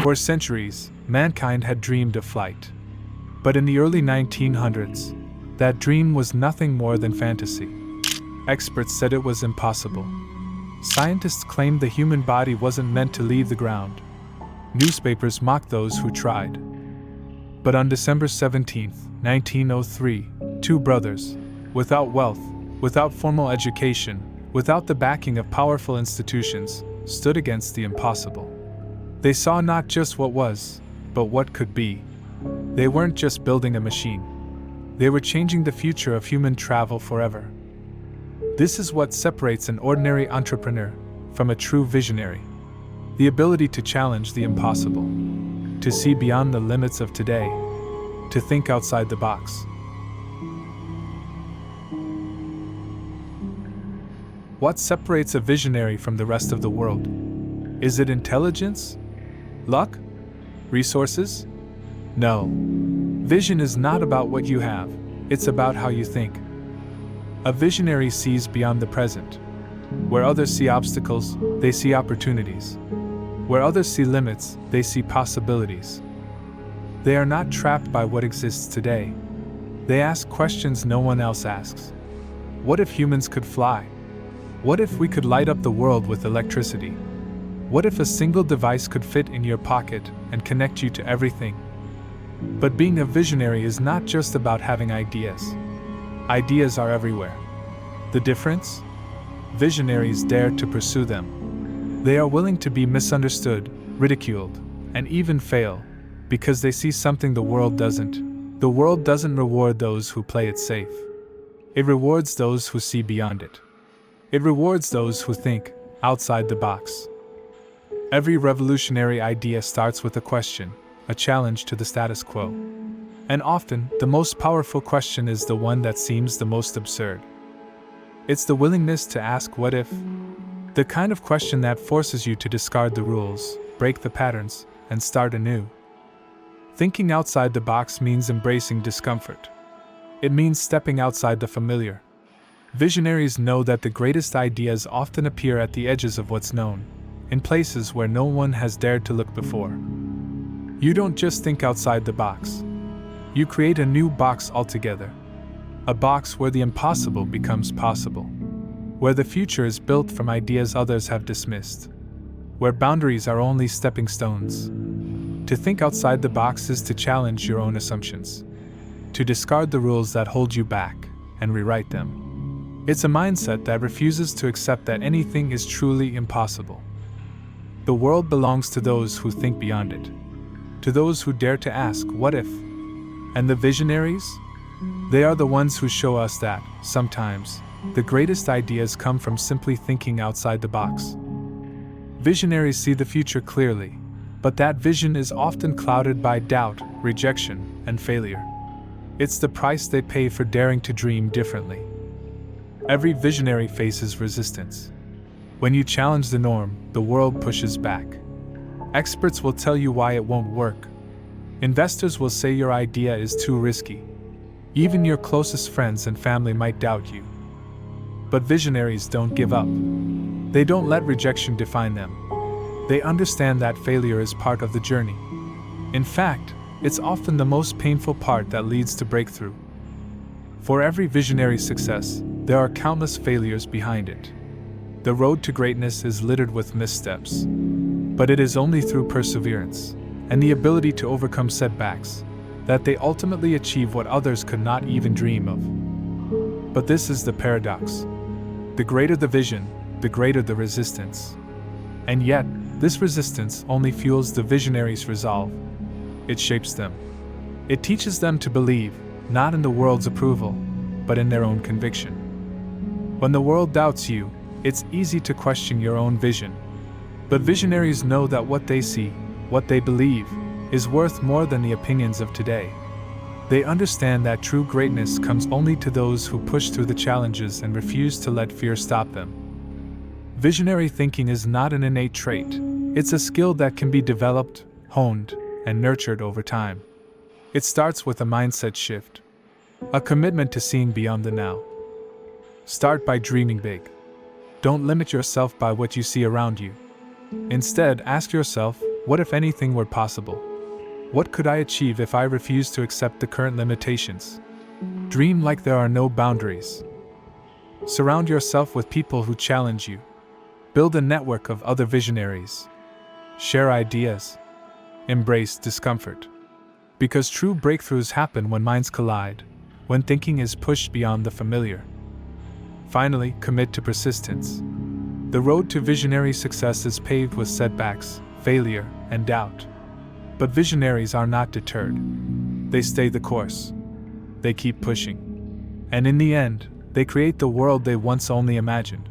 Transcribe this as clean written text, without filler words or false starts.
For centuries, mankind had dreamed of flight. But in the early 1900s, that dream was nothing more than fantasy. Experts said it was impossible. Scientists claimed the human body wasn't meant to leave the ground. Newspapers mocked those who tried. But on December 17, 1903, two brothers, without wealth, without formal education, without the backing of powerful institutions, stood against the impossible. They saw not just what was, but what could be. They weren't just building a machine. They were changing the future of human travel forever. This is what separates an ordinary entrepreneur from a true visionary. The ability to challenge the impossible, to see beyond the limits of today, to think outside the box. What separates a visionary from the rest of the world? Is it intelligence? Luck? Resources? No. Vision is not about what you have, it's about how you think. A visionary sees beyond the present. Where others see obstacles, they see opportunities. Where others see limits, they see possibilities. They are not trapped by what exists today. They ask questions no one else asks. What if humans could fly? What if we could light up the world with electricity? What if a single device could fit in your pocket and connect you to everything? But being a visionary is not just about having ideas. Ideas are everywhere. The difference? Visionaries dare to pursue them. They are willing to be misunderstood, ridiculed, and even fail, because they see something the world doesn't. The world doesn't reward those who play it safe. It rewards those who see beyond it. It rewards those who think outside the box. Every revolutionary idea starts with a question, a challenge to the status quo. And often, the most powerful question is the one that seems the most absurd. It's the willingness to ask what if? The kind of question that forces you to discard the rules, break the patterns, and start anew. Thinking outside the box means embracing discomfort. It means stepping outside the familiar. Visionaries know that the greatest ideas often appear at the edges of what's known, in places where no one has dared to look before. You don't just think outside the box. You create a new box altogether. A box where the impossible becomes possible. Where the future is built from ideas others have dismissed. Where boundaries are only stepping stones. To think outside the box is to challenge your own assumptions. To discard the rules that hold you back and rewrite them. It's a mindset that refuses to accept that anything is truly impossible. The world belongs to those who think beyond it. To those who dare to ask, what if? And the visionaries? They are the ones who show us that, sometimes, the greatest ideas come from simply thinking outside the box. Visionaries see the future clearly, but that vision is often clouded by doubt, rejection, and failure. It's the price they pay for daring to dream differently. Every visionary faces resistance. When you challenge the norm, the world pushes back. Experts will tell you why it won't work. Investors will say your idea is too risky. Even your closest friends and family might doubt you. But visionaries don't give up. They don't let rejection define them. They understand that failure is part of the journey. In fact, it's often the most painful part that leads to breakthrough. For every visionary success, there are countless failures behind it. The road to greatness is littered with missteps. But it is only through perseverance and the ability to overcome setbacks that they ultimately achieve what others could not even dream of. But this is the paradox. The greater the vision, the greater the resistance. And yet, this resistance only fuels the visionary's resolve. It shapes them. It teaches them to believe, not in the world's approval, but in their own conviction. When the world doubts you, it's easy to question your own vision. But visionaries know that what they see, what they believe, is worth more than the opinions of today. They understand that true greatness comes only to those who push through the challenges and refuse to let fear stop them. Visionary thinking is not an innate trait. It's a skill that can be developed, honed, and nurtured over time. It starts with a mindset shift, a commitment to seeing beyond the now. Start by dreaming big. Don't limit yourself by what you see around you. Instead, ask yourself, What if anything were possible? What could I achieve if I refused to accept the current limitations? Dream like there are no boundaries. Surround yourself with people who challenge you. Build a network of other visionaries. Share ideas. Embrace discomfort. Because true breakthroughs happen when minds collide, when thinking is pushed beyond the familiar. Finally, commit to persistence. The road to visionary success is paved with setbacks, failure, and doubt. But visionaries are not deterred. They stay the course. They keep pushing. And in the end, they create the world they once only imagined.